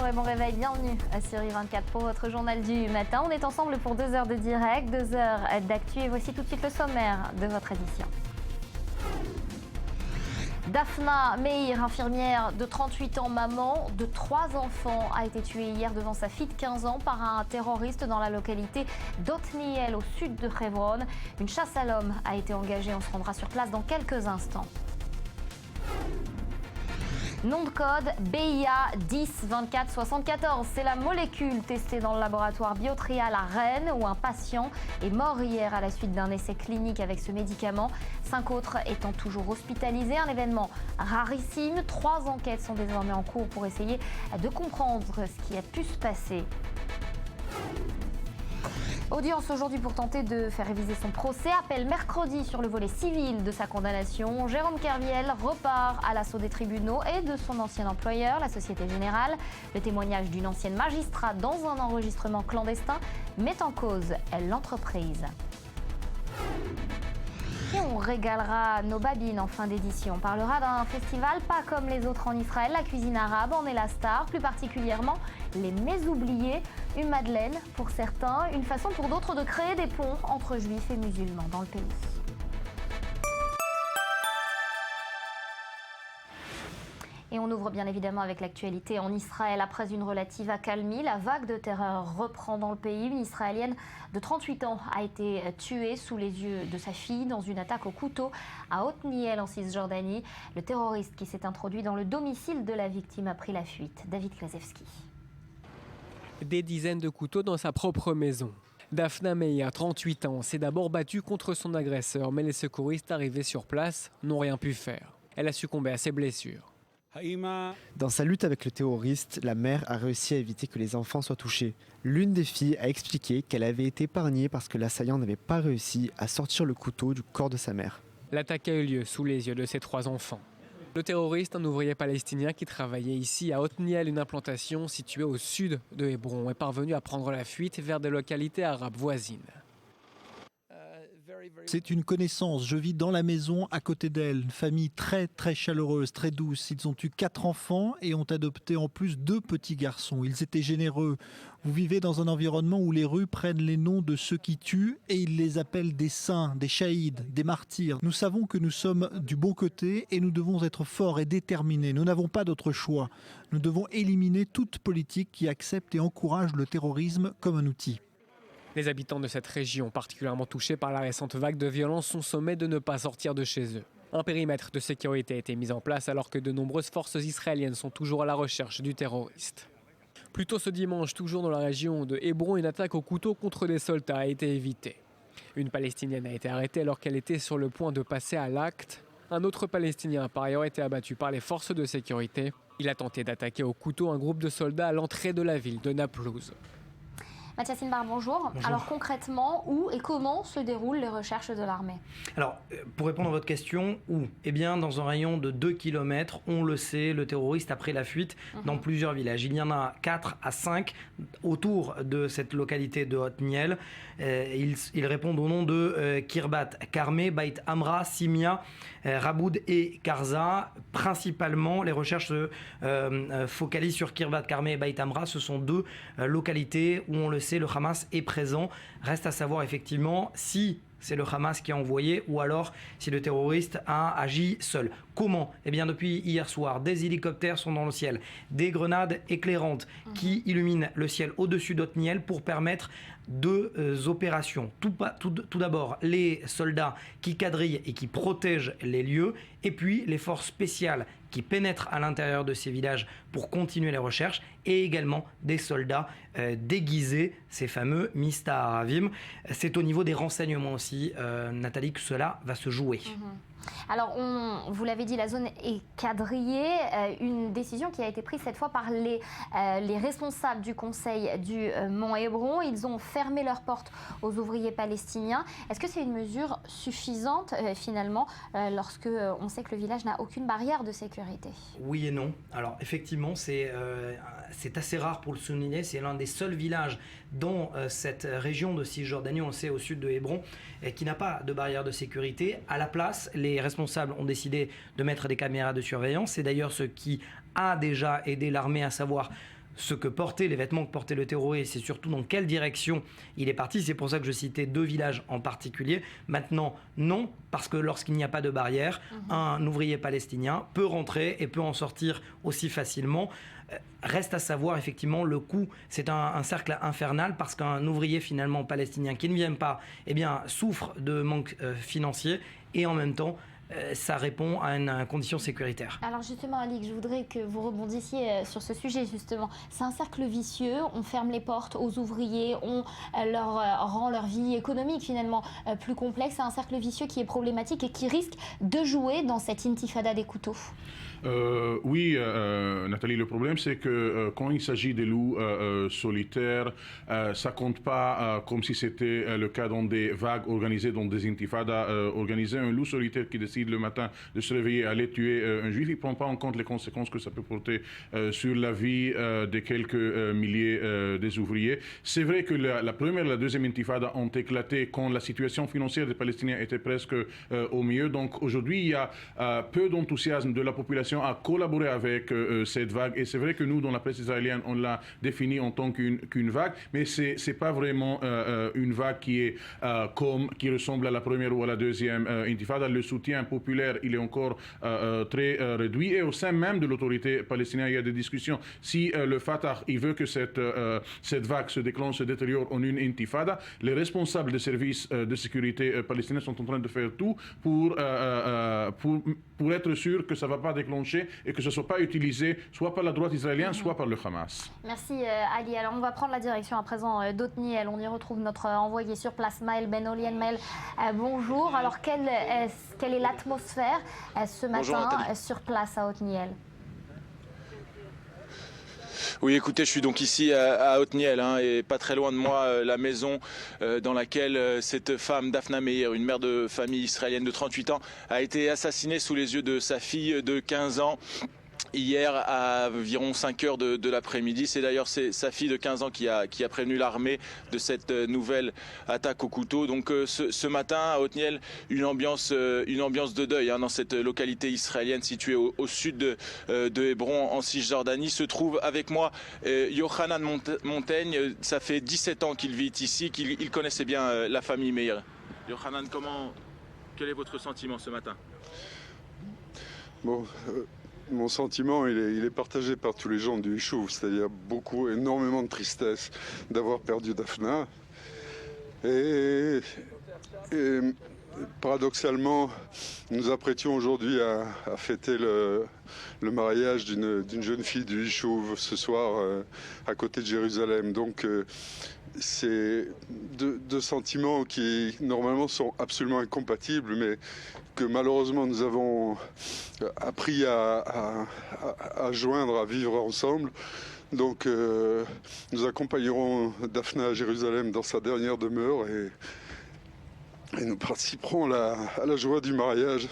bonjour et bon réveil, bienvenue à Syrie 24 pour votre journal du matin. On est ensemble pour 2 heures de direct, 2 heures d'actu et voici tout de suite le sommaire de votre édition. Daphna Meir, infirmière de 38 ans, maman de 3 enfants, a été tuée hier devant sa fille de 15 ans par un terroriste dans la localité d'Otniel au sud de Hebron. Une chasse à l'homme a été engagée, on se rendra sur place dans quelques instants. Nom de code BIA 102474. C'est la molécule testée dans le laboratoire Biotrial à Rennes où un patient est mort hier à la suite d'un essai clinique avec ce médicament. 5 autres étant toujours hospitalisés. Un événement rarissime. 3 enquêtes sont désormais en cours pour essayer de comprendre ce qui a pu se passer. Audience aujourd'hui pour tenter de faire réviser son procès. Appel mercredi sur le volet civil de sa condamnation. Jérôme Kerviel repart à l'assaut des tribunaux et de son ancien employeur, la Société Générale. Le témoignage d'une ancienne magistrate dans un enregistrement clandestin met en cause l'entreprise. Et on régalera nos babines en fin d'édition. On parlera d'un festival pas comme les autres en Israël. La cuisine arabe en est la star, plus particulièrement les mets oubliés. Une madeleine pour certains, une façon pour d'autres de créer des ponts entre juifs et musulmans dans le pays. Et on ouvre bien évidemment avec l'actualité en Israël. Après une relative accalmie, la vague de terreur reprend dans le pays. Une Israélienne de 38 ans a été tuée sous les yeux de sa fille dans une attaque au couteau à Otniel en Cisjordanie. Le terroriste qui s'est introduit dans le domicile de la victime a pris la fuite. David Klazewski. Des dizaines de couteaux dans sa propre maison. Daphna Meir, 38 ans, s'est d'abord battue contre son agresseur, mais les secouristes arrivés sur place n'ont rien pu faire. Elle a succombé à ses blessures. Dans sa lutte avec le terroriste, la mère a réussi à éviter que les enfants soient touchés. L'une des filles a expliqué qu'elle avait été épargnée parce que l'assaillant n'avait pas réussi à sortir le couteau du corps de sa mère. L'attaque a eu lieu sous les yeux de ses 3 enfants. Le terroriste, un ouvrier palestinien qui travaillait ici à Otniel, une implantation située au sud de Hébron, est parvenu à prendre la fuite vers des localités arabes voisines. C'est une connaissance, je vis dans la maison à côté d'elle, une famille très très chaleureuse, très douce. Ils ont eu 4 enfants et ont adopté en plus 2 petits garçons. Ils étaient généreux. Vous vivez dans un environnement où les rues prennent les noms de ceux qui tuent et ils les appellent des saints, des shahids, des martyrs. Nous savons que nous sommes du bon côté et nous devons être forts et déterminés. Nous n'avons pas d'autre choix. Nous devons éliminer toute politique qui accepte et encourage le terrorisme comme un outil. Les habitants de cette région, particulièrement touchés par la récente vague de violence, sont sommés de ne pas sortir de chez eux. Un périmètre de sécurité a été mis en place alors que de nombreuses forces israéliennes sont toujours à la recherche du terroriste. Plus tôt ce dimanche, toujours dans la région de Hébron, une attaque au couteau contre des soldats a été évitée. Une Palestinienne a été arrêtée alors qu'elle était sur le point de passer à l'acte. Un autre Palestinien a par ailleurs été abattu par les forces de sécurité. Il a tenté d'attaquer au couteau un groupe de soldats à l'entrée de la ville de Naplouse. Mathias Inbar, bonjour. Alors concrètement, où et comment se déroulent les recherches de l'armée? Alors, pour répondre à votre question, où? Eh bien, dans un rayon de 2 km, on le sait, le terroriste a pris la fuite dans plusieurs villages. Il y en a 4 à 5 autour de cette localité de Otniel. Ils répondent au nom de Kirbat Karmé, Beit Amra, Simia, Raboud et Karza. Principalement, les recherches se focalisent sur Kirbat Karmé et Beit Amra. Ce sont 2 localités où on le sait, le Hamas est présent. Reste à savoir effectivement si c'est le Hamas qui a envoyé ou alors si le terroriste a agi seul. Comment? Eh bien depuis hier soir, des hélicoptères sont dans le ciel, des grenades éclairantes qui illuminent le ciel au-dessus d'Otniel pour permettre 2 opérations. Tout d'abord, les soldats qui quadrillent et qui protègent les lieux et puis les forces spéciales qui pénètrent à l'intérieur de ces villages pour continuer les recherches et également des soldats déguisés, ces fameux Mista Aravim. C'est au niveau des renseignements aussi, Nathalie, que cela va se jouer. Alors, vous l'avez dit, la zone est quadrillée. Une décision qui a été prise cette fois par les responsables du conseil du Mont Hébron. Ils ont fermé leurs portes aux ouvriers palestiniens. Est-ce que c'est une mesure suffisante finalement lorsque on sait que le village n'a aucune barrière de sécurité? Oui et non. Alors effectivement, c'est assez rare pour le souligner. C'est l'un des seuls villages dans cette région de Cisjordanie, on le sait, au sud de Hébron, qui n'a pas de barrière de sécurité. À la place, les responsables ont décidé de mettre des caméras de surveillance. C'est d'ailleurs ce qui a déjà aidé l'armée, à savoir ce que portait, les vêtements que portait le terroriste et surtout dans quelle direction il est parti. C'est pour ça que je citais 2 villages en particulier. Maintenant, non, parce que lorsqu'il n'y a pas de barrière, un ouvrier palestinien peut rentrer et peut en sortir aussi facilement. Reste à savoir effectivement le coût, c'est un cercle infernal parce qu'un ouvrier finalement palestinien qui ne vient pas souffre de manque financier et en même temps ça répond à une condition sécuritaire. Alors justement, Alix, je voudrais que vous rebondissiez sur ce sujet justement. C'est un cercle vicieux, on ferme les portes aux ouvriers, on leur rend leur vie économique finalement plus complexe. C'est un cercle vicieux qui est problématique et qui risque de jouer dans cette intifada des couteaux. Oui, Nathalie, le problème c'est que quand il s'agit des loups solitaires, ça compte pas comme si c'était le cas dans des vagues organisées, dans des intifadas organisées. Un loup solitaire qui décide le matin de se réveiller, aller tuer un juif, il ne prend pas en compte les conséquences que ça peut porter sur la vie de quelques milliers des ouvriers. C'est vrai que la première et la deuxième intifada ont éclaté quand la situation financière des Palestiniens était presque au mieux. Donc aujourd'hui, il y a peu d'enthousiasme de la population à collaborer avec cette vague. Et c'est vrai que nous, dans la presse israélienne, on l'a définie en tant qu'une vague, mais c'est pas vraiment une vague qui ressemble à la première ou à la deuxième intifada. Le soutien populaire, il est encore très réduit. Et au sein même de l'autorité palestinienne, il y a des discussions. Si le Fatah, il veut que cette vague se déclenche, se détériore en une intifada, les responsables des services de sécurité palestiniens sont en train de faire tout pour être sûr que ça ne va pas déclencher et que ce ne soit pas utilisé soit par la droite israélienne, soit par le Hamas. Merci Ali. Alors on va prendre la direction à présent d'Otniel. On y retrouve notre envoyé sur place, Maël Ben-Olien. Maël, bonjour. Alors quelle est l'atmosphère ce matin sur place à Otniel? Oui, écoutez, je suis donc ici à Otniel et pas très loin de moi, la maison dans laquelle cette femme, Daphna Meir, une mère de famille israélienne de 38 ans, a été assassinée sous les yeux de sa fille de 15 ans. Hier à environ 5 heures de l'après-midi. C'est d'ailleurs sa fille de 15 ans qui a prévenu l'armée de cette nouvelle attaque au couteau. Donc ce matin à Otniel, une ambiance de deuil dans cette localité israélienne située au sud de Hébron en Cisjordanie. Se trouve avec moi Yochanan Montaigne. Ça fait 17 ans qu'il vit ici, qu'il connaissait bien la famille Meir. Yochanan, quel est votre sentiment ce matin? Bon, mon sentiment, il est partagé par tous les gens du Yishuv, c'est-à-dire énormément de tristesse d'avoir perdu Daphna. Et paradoxalement, nous apprêtions aujourd'hui à fêter le mariage d'une jeune fille du Yishuv ce soir à côté de Jérusalem. Donc c'est deux sentiments qui normalement sont absolument incompatibles, mais que malheureusement nous avons appris à joindre, à vivre ensemble. Donc nous accompagnerons Daphna à Jérusalem dans sa dernière demeure et nous participerons à la joie du mariage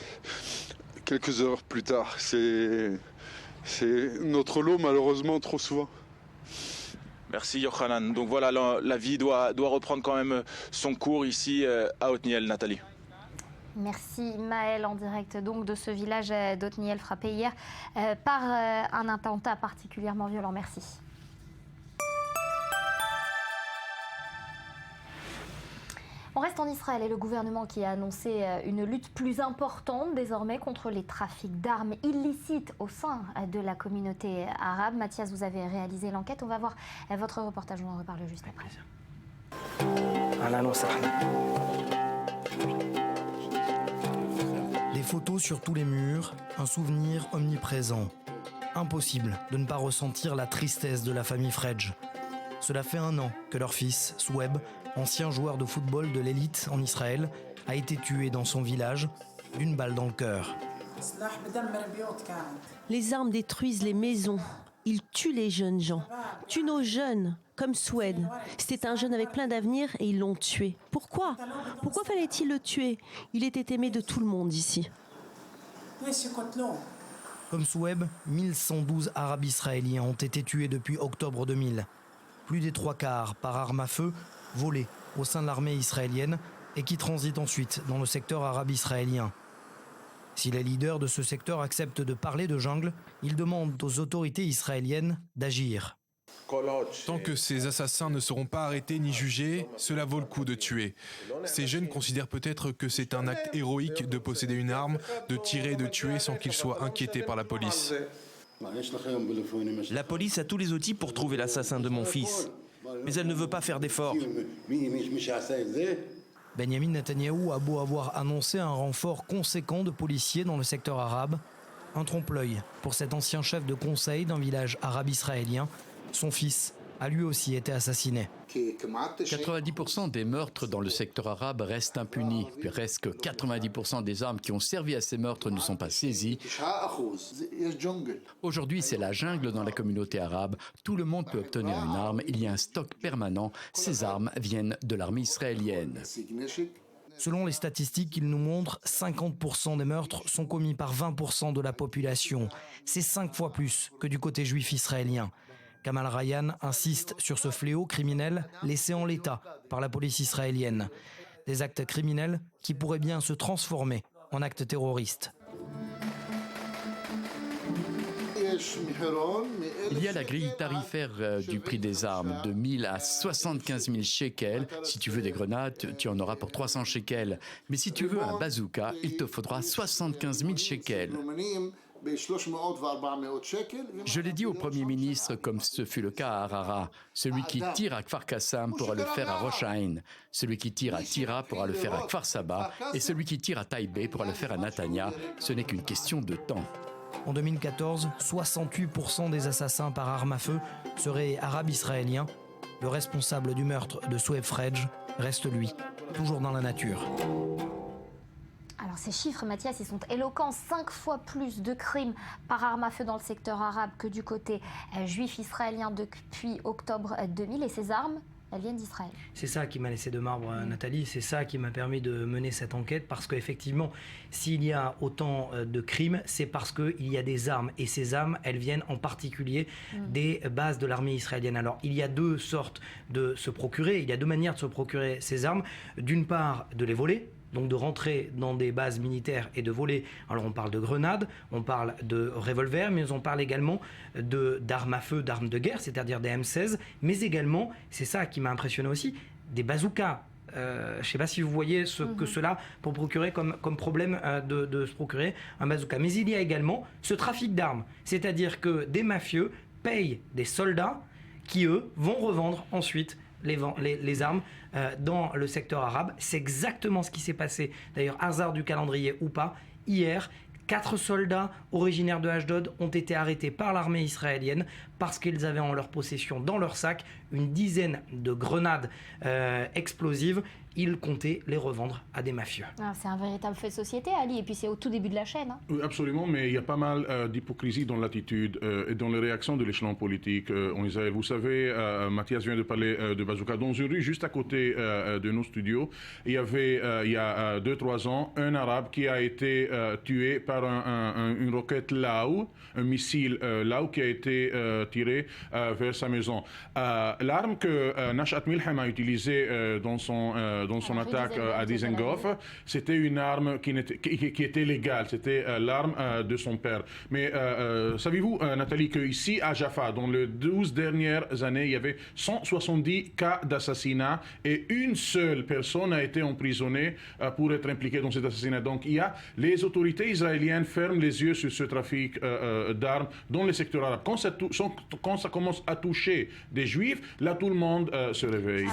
quelques heures plus tard. C'est notre lot malheureusement trop souvent. Merci Yochanan. Donc voilà, la vie doit reprendre quand même son cours ici à Otniel, Nathalie. Merci Maël, en direct donc de ce village d'Otniel frappé hier par un attentat particulièrement violent. Merci. On reste en Israël et le gouvernement qui a annoncé une lutte plus importante désormais contre les trafics d'armes illicites au sein de la communauté arabe. Mathias, vous avez réalisé l'enquête. On va voir votre reportage, on en reparle juste après. Des photos sur tous les murs, un souvenir omniprésent. Impossible de ne pas ressentir la tristesse de la famille Fredj. Cela fait 1 an que leur fils, Soueb, ancien joueur de football de l'élite en Israël, a été tué dans son village d'une balle dans le cœur. Les armes détruisent les maisons. Ils tuent les jeunes gens, tuent nos jeunes, comme Soueb. C'était un jeune avec plein d'avenir et ils l'ont tué. Pourquoi ? Pourquoi fallait-il le tuer ? Il était aimé de tout le monde ici. Comme Soueb, 1112 Arabes israéliens ont été tués depuis octobre 2000. Plus des 3/4 par arme à feu, volées au sein de l'armée israélienne et qui transitent ensuite dans le secteur arabe israélien. Si les leaders de ce secteur acceptent de parler de jungle, ils demandent aux autorités israéliennes d'agir. Tant que ces assassins ne seront pas arrêtés ni jugés, cela vaut le coup de tuer. Ces jeunes considèrent peut-être que c'est un acte héroïque de posséder une arme, de tirer et de tuer sans qu'ils soient inquiétés par la police. La police a tous les outils pour trouver l'assassin de mon fils, mais elle ne veut pas faire d'efforts. Benjamin Netanyahou a beau avoir annoncé un renfort conséquent de policiers dans le secteur arabe, un trompe-l'œil pour cet ancien chef de conseil d'un village arabe israélien. Son fils a lui aussi été assassiné. 90% des meurtres dans le secteur arabe restent impunis. Presque 90% des armes qui ont servi à ces meurtres ne sont pas saisies. Aujourd'hui, c'est la jungle dans la communauté arabe. Tout le monde peut obtenir une arme. Il y a un stock permanent. Ces armes viennent de l'armée israélienne. Selon les statistiques qu'il nous montre, 50% des meurtres sont commis par 20% de la population. C'est 5 fois plus que du côté juif israélien. Kamal Ryan insiste sur ce fléau criminel laissé en l'état par la police israélienne. Des actes criminels qui pourraient bien se transformer en actes terroristes. Il y a la grille tarifaire du prix des armes, de 1000 à 75 000 shekels. Si tu veux des grenades, tu en auras pour 300 shekels. Mais si tu veux un bazooka, il te faudra 75 000 shekels. Je l'ai dit au Premier ministre, comme ce fut le cas à Harara. Celui qui tire à Kfar Qassam pourra le faire à Rosh Haïn. Celui qui tire à Tira pourra le faire à Kfar Saba. Et celui qui tire à Taïbé pourra le faire à Natania. Ce n'est qu'une question de temps. En 2014, 68% des assassins par arme à feu seraient arabes israéliens. Le responsable du meurtre de Soueb Fredj reste, lui, toujours dans la nature. Alors ces chiffres, Mathias, ils sont éloquents. 5 fois plus de crimes par arme à feu dans le secteur arabe que du côté juif israélien depuis octobre 2000. Et ces armes, elles viennent d'Israël. C'est ça qui m'a laissé de marbre, Nathalie. C'est ça qui m'a permis de mener cette enquête. Parce qu'effectivement, s'il y a autant de crimes, c'est parce qu'il y a des armes. Et ces armes, elles viennent en particulier des bases de l'armée israélienne. Alors, il y a deux sortes de se procurer. Il y a deux manières de se procurer ces armes. D'une part, de les voler. Donc de rentrer dans des bases militaires et de voler. Alors on parle de grenades, on parle de revolvers, mais on parle également d'armes à feu, d'armes de guerre, c'est-à-dire des M16, mais également, c'est ça qui m'a impressionné aussi, des bazookas. Je ne sais pas si vous voyez ce que cela pour procurer comme problème de se procurer un bazooka. Mais il y a également ce trafic d'armes, c'est-à-dire que des mafieux payent des soldats qui, eux, vont revendre ensuite les armes dans le secteur arabe. C'est exactement ce qui s'est passé, d'ailleurs hasard du calendrier ou pas, hier. 4 soldats originaires de Ashdod ont été arrêtés par l'armée israélienne parce qu'ils avaient en leur possession, dans leur sac, une dizaine de grenades explosives. Ils comptaient les revendre à des mafieux. Ah, c'est un véritable fait de société, Ali, et puis c'est au tout début de la chaîne. Hein. Oui, absolument, mais il y a pas mal d'hypocrisie dans l'attitude et dans les réactions de l'échelon politique en Israël. Vous savez, Mathias vient de parler de bazooka. Dans une rue juste à côté de nos studios, il y avait, il y a 2-3 ans, un Arabe qui a été tué par une roquette Lao, un missile Lao qui a été tiré vers sa maison. L'arme que Nashat Milham a utilisée dans son attaque à Dizengoff, c'était une arme qui était légale, c'était l'arme de son père. Mais savez-vous, Nathalie, qu'ici à Jaffa, dans les 12 dernières années, il y avait 170 cas d'assassinat et une seule personne a été emprisonnée pour être impliquée dans cet assassinat. Donc les autorités israéliennes ferment les yeux sur ce trafic d'armes dans les secteurs arabes. Quand ça commence à toucher des juifs, là tout le monde se réveille.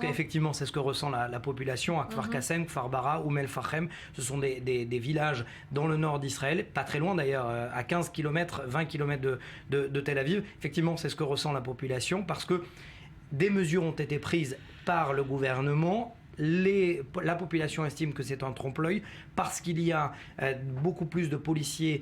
Effectivement, c'est ce que ressent la population à Kfar Qassem, Kfar Bara ou Melfachem. Ce sont des villages dans le nord d'Israël, pas très loin d'ailleurs, à 15 km, 20 km de Tel Aviv. Effectivement, c'est ce que ressent la population parce que des mesures ont été prises par le gouvernement. La population estime que c'est un trompe-l'œil parce qu'il y a beaucoup plus de policiers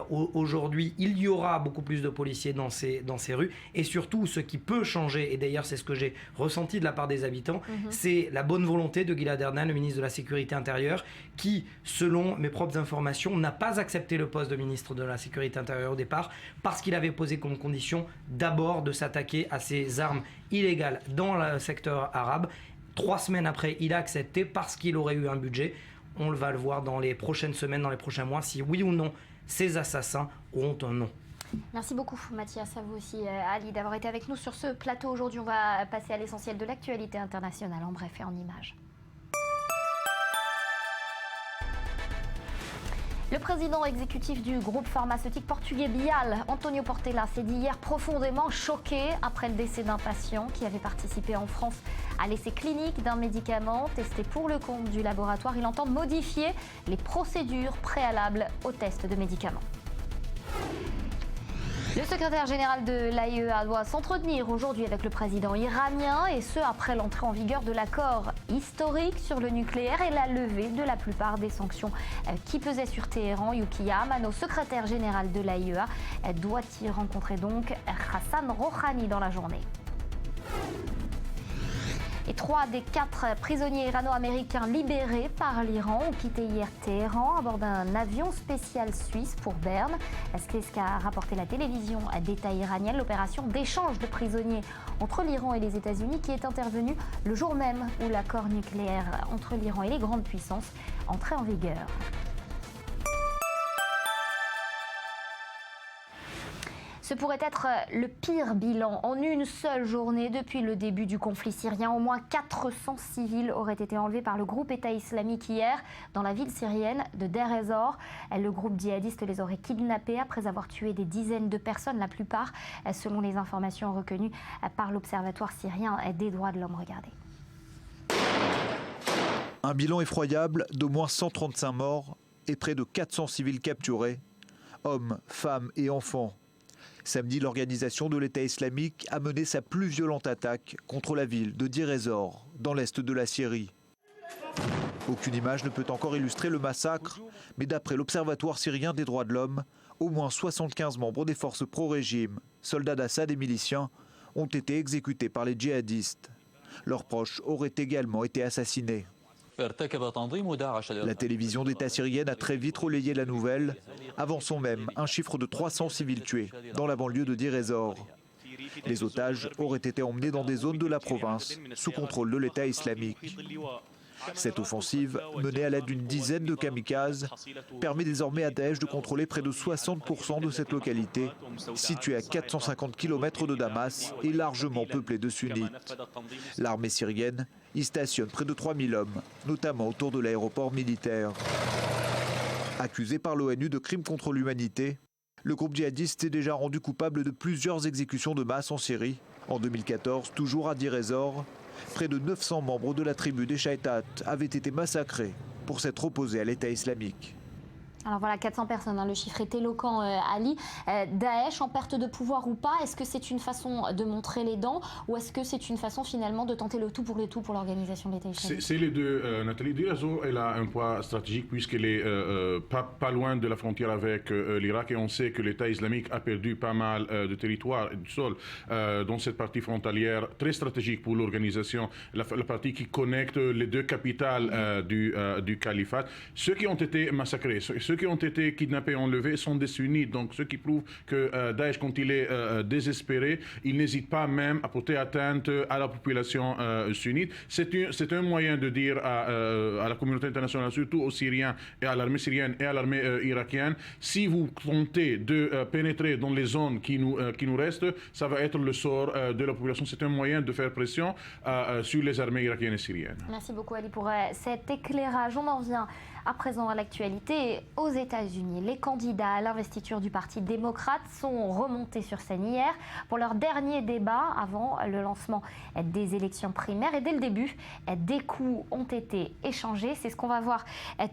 aujourd'hui. Il y aura beaucoup plus de policiers dans ces rues. Et surtout, ce qui peut changer, et d'ailleurs c'est ce que j'ai ressenti de la part des habitants, c'est la bonne volonté de Gilad Erdan, le ministre de la Sécurité intérieure, qui, selon mes propres informations, n'a pas accepté le poste de ministre de la Sécurité intérieure au départ parce qu'il avait posé comme condition d'abord de s'attaquer à ces armes illégales dans le secteur arabe. 3 semaines après, il a accepté parce qu'il aurait eu un budget. On va le voir dans les prochaines semaines, dans les prochains mois, si oui ou non ces assassins auront un nom. Merci beaucoup Mathias, à vous aussi Ali d'avoir été avec nous sur ce plateau aujourd'hui. On va passer à l'essentiel de l'actualité internationale en bref et en images. Le président exécutif du groupe pharmaceutique portugais Bial, António Portela, s'est dit hier profondément choqué après le décès d'un patient qui avait participé en France à l'essai clinique d'un médicament testé pour le compte du laboratoire. Il entend modifier les procédures préalables aux tests de médicaments. Le secrétaire général de l'AIEA doit s'entretenir aujourd'hui avec le président iranien et ce après l'entrée en vigueur de l'accord historique sur le nucléaire et la levée de la plupart des sanctions qui pesaient sur Téhéran. Yukiya Amano, secrétaire général de l'AIEA, doit y rencontrer donc Hassan Rouhani dans la journée. Et 3 des 4 prisonniers irano-américains libérés par l'Iran ont quitté hier Téhéran à bord d'un avion spécial suisse pour Berne. C'est ce qu'a rapporté la télévision d'État iranienne. L'opération d'échange de prisonniers entre l'Iran et les États-Unis qui est intervenue le jour même où l'accord nucléaire entre l'Iran et les grandes puissances entrait en vigueur. Ce pourrait être le pire bilan en une seule journée depuis le début du conflit syrien. Au moins 400 civils auraient été enlevés par le groupe État islamique hier dans la ville syrienne de Deir ez-Zor. Le groupe djihadiste les aurait kidnappés après avoir tué des dizaines de personnes, la plupart selon les informations reconnues par l'Observatoire syrien des droits de l'homme. Regardez. Un bilan effroyable d'au moins 135 morts et près de 400 civils capturés, hommes, femmes et enfants. Samedi, l'organisation de l'État islamique a mené sa plus violente attaque contre la ville de Deir ez-Zor, dans l'est de la Syrie. Aucune image ne peut encore illustrer le massacre, mais d'après l'Observatoire syrien des droits de l'homme, au moins 75 membres des forces pro-régime, soldats d'Assad et miliciens, ont été exécutés par les djihadistes. Leurs proches auraient également été assassinés. La télévision d'État syrienne a très vite relayé la nouvelle, avançant même un chiffre de 300 civils tués dans la banlieue de Deir ez-Zor. Les otages auraient été emmenés dans des zones de la province sous contrôle de l'État islamique. Cette offensive, menée à l'aide d'une dizaine de kamikazes, permet désormais à Daesh de contrôler près de 60% de cette localité, située à 450 km de Damas et largement peuplée de sunnites. L'armée syrienne y stationne près de 3000 hommes, notamment autour de l'aéroport militaire. Accusé par l'ONU de crimes contre l'humanité, le groupe djihadiste s'est déjà rendu coupable de plusieurs exécutions de masse en Syrie. En 2014, toujours à Deir ez-Zor, près de 900 membres de la tribu des Shaïtat avaient été massacrés pour s'être opposés à l'État islamique. Alors voilà, 400 personnes, le chiffre est éloquent, Ali. Daesh en perte de pouvoir ou pas, est-ce que c'est une façon de montrer les dents ou est-ce que c'est une façon finalement de tenter le tout pour l'organisation de l'État islamique? C'est les deux, Nathalie. Deir ez-Zor, elle a un poids stratégique puisqu'elle est pas loin de la frontière avec l'Irak et on sait que l'État islamique a perdu pas mal de territoire et de sol dans cette partie frontalière très stratégique pour l'organisation, la partie qui connecte les deux capitales du califat. Ceux qui ont été massacrés, ceux qui ont été kidnappés et enlevés sont des sunnites, donc ce qui prouve que Daesh, quand il est désespéré, il n'hésite pas même à porter atteinte à la population sunnite. C'est un moyen de dire à la communauté internationale, surtout aux Syriens et à l'armée syrienne et à l'armée irakienne, si vous tentez de pénétrer dans les zones qui nous restent, ça va être le sort de la population. C'est un moyen de faire pression sur les armées irakiennes et syriennes. Merci beaucoup Ali pour cet éclairage. On en vient à présent à l'actualité. Aux États-Unis, les candidats à l'investiture du Parti démocrate sont remontés sur scène hier pour leur dernier débat avant le lancement des élections primaires. Et dès le début, des coups ont été échangés. C'est ce qu'on va voir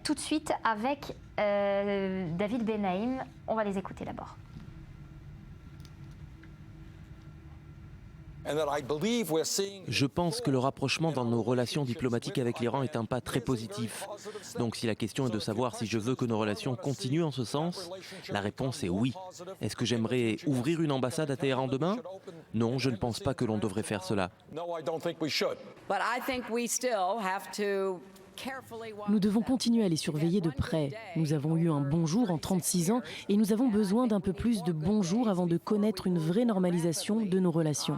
tout de suite avec David Benaïm. On va les écouter d'abord. Je pense que le rapprochement dans nos relations diplomatiques avec l'Iran est un pas très positif. Donc si la question est de savoir si je veux que nos relations continuent en ce sens, la réponse est oui. Est-ce que j'aimerais ouvrir une ambassade à Téhéran demain? Non, je ne pense pas que l'on devrait faire cela. Nous devons continuer à les surveiller de près. Nous avons eu un bon jour en 36 ans et nous avons besoin d'un peu plus de bons jours avant de connaître une vraie normalisation de nos relations.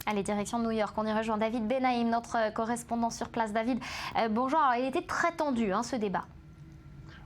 Allez, direction New York, on y rejoint David Benaïm, notre correspondant sur place. David, bonjour. Alors, il était très tendu ce débat.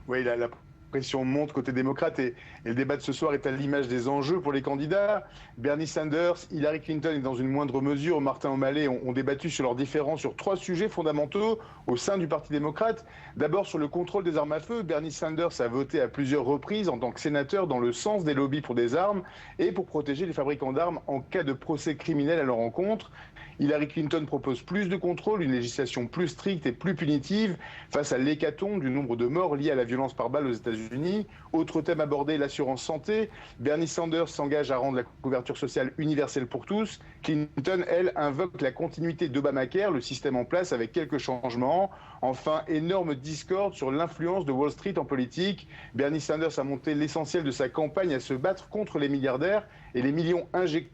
Oui, la pression monte côté démocrate et le débat de ce soir est à l'image des enjeux pour les candidats. Bernie Sanders, Hillary Clinton et dans une moindre mesure Martin O'Malley ont débattu sur leurs différends sur 3 sujets fondamentaux au sein du Parti démocrate. D'abord sur le contrôle des armes à feu, Bernie Sanders a voté à plusieurs reprises en tant que sénateur dans le sens des lobbies pour des armes et pour protéger les fabricants d'armes en cas de procès criminel à leur encontre. Hillary Clinton propose plus de contrôle, une législation plus stricte et plus punitive face à l'hécatombe du nombre de morts liés à la violence par balle aux États-Unis. Autre thème abordé, l'assurance santé. Bernie Sanders s'engage à rendre la couverture sociale universelle pour tous. Clinton, elle, invoque la continuité d'Obamacare, le système en place avec quelques changements. Enfin, énorme discorde sur l'influence de Wall Street en politique. Bernie Sanders a monté l'essentiel de sa campagne à se battre contre les milliardaires et les millions injectés.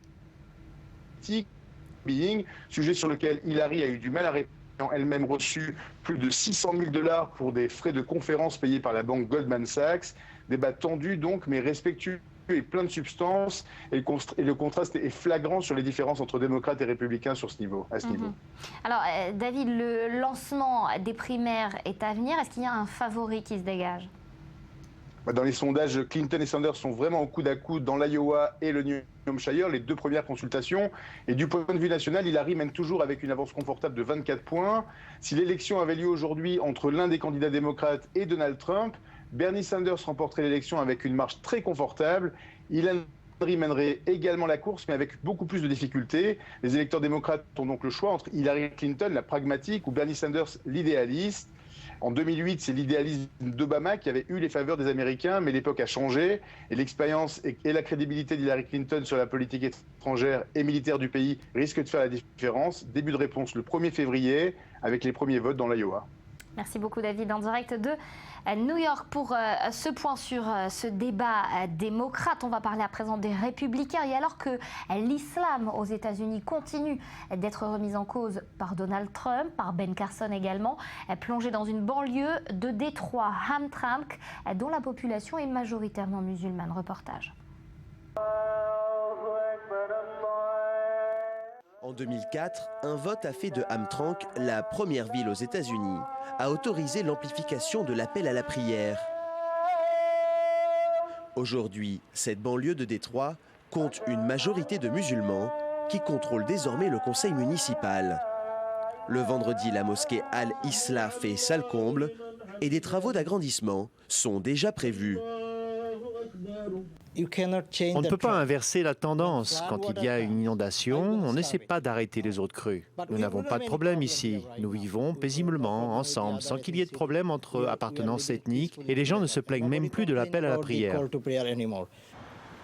Sujet sur lequel Hillary a eu du mal à répondre, elle-même reçu plus de $600 000 pour des frais de conférence payés par la banque Goldman Sachs. Débat tendu donc, mais respectueux et plein de substance. Et le contraste est flagrant sur les différences entre démocrates et républicains sur ce niveau, à ce niveau. Alors, David, le lancement des primaires est à venir. Est-ce qu'il y a un favori qui se dégage ? Dans les sondages, Clinton et Sanders sont vraiment au coude à coude dans l'Iowa et le New Hampshire, les 2 premières consultations. Et du point de vue national, Hillary mène toujours avec une avance confortable de 24 points. Si l'élection avait lieu aujourd'hui entre l'un des candidats démocrates et Donald Trump, Bernie Sanders remporterait l'élection avec une marge très confortable. Hillary mènerait également la course, mais avec beaucoup plus de difficultés. Les électeurs démocrates ont donc le choix entre Hillary Clinton, la pragmatique, ou Bernie Sanders, l'idéaliste. En 2008, c'est l'idéalisme d'Obama qui avait eu les faveurs des Américains, mais l'époque a changé et l'expérience et la crédibilité d'Hillary Clinton sur la politique étrangère et militaire du pays risquent de faire la différence. Début de réponse le 1er février avec les premiers votes dans l'Iowa. Merci beaucoup David, en direct de New York pour ce point sur ce débat démocrate. On va parler à présent des républicains. Et alors que l'islam aux États-Unis continue d'être remis en cause par Donald Trump, par Ben Carson également, plongé dans une banlieue de Détroit, Hamtramck, dont la population est majoritairement musulmane. Reportage. En 2004, un vote a fait de Hamtramck la première ville aux États-Unis à autoriser l'amplification de l'appel à la prière. Aujourd'hui, cette banlieue de Détroit compte une majorité de musulmans qui contrôlent désormais le conseil municipal. Le vendredi, la mosquée Al-Islah fait salle comble et des travaux d'agrandissement sont déjà prévus. On ne peut pas inverser la tendance. Quand il y a une inondation, on n'essaie pas d'arrêter les autres crues. Nous n'avons pas de problème ici. Nous vivons paisiblement, ensemble, sans qu'il y ait de problème entre appartenance ethnique et les gens ne se plaignent même plus de l'appel à la prière.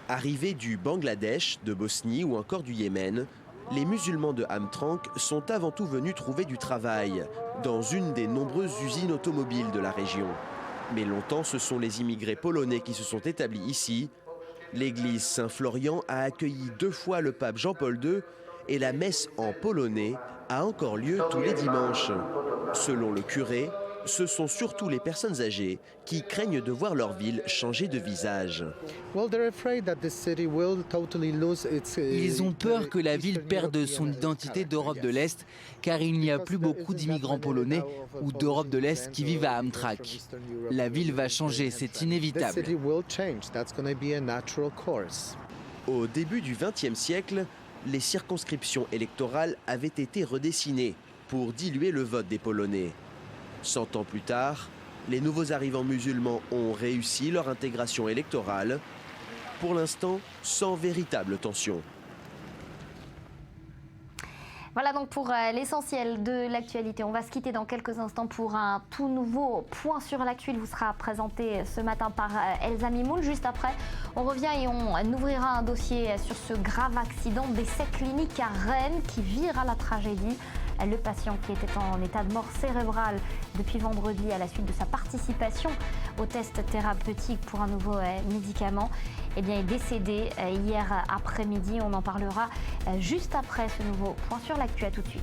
Arrivés du Bangladesh, de Bosnie ou encore du Yémen, les musulmans de Hamtramck sont avant tout venus trouver du travail dans une des nombreuses usines automobiles de la région. Mais longtemps, ce sont les immigrés polonais qui se sont établis ici. L'église Saint-Florian a accueilli 2 fois le pape Jean-Paul II et la messe en polonais a encore lieu tous les dimanches. Selon le curé, ce sont surtout les personnes âgées qui craignent de voir leur ville changer de visage. Ils ont peur que la ville perde son identité d'Europe de l'Est, car il n'y a plus beaucoup d'immigrants polonais ou d'Europe de l'Est qui vivent à Hamtramck. La ville va changer, c'est inévitable. Au début du XXe siècle, les circonscriptions électorales avaient été redessinées pour diluer le vote des Polonais. 100 ans plus tard, les nouveaux arrivants musulmans ont réussi leur intégration électorale, pour l'instant sans véritable tension. Voilà donc pour l'essentiel de l'actualité. On va se quitter dans quelques instants pour un tout nouveau point sur l'actu. Il vous sera présenté ce matin par Elsa Mimoun. Juste après, on revient et on ouvrira un dossier sur ce grave accident d'essai clinique à Rennes qui vire à la tragédie. Le patient qui était en état de mort cérébrale depuis vendredi à la suite de sa participation au test thérapeutique pour un nouveau médicament est décédé hier après-midi. On en parlera juste après ce nouveau point sur l'actu. À tout de suite.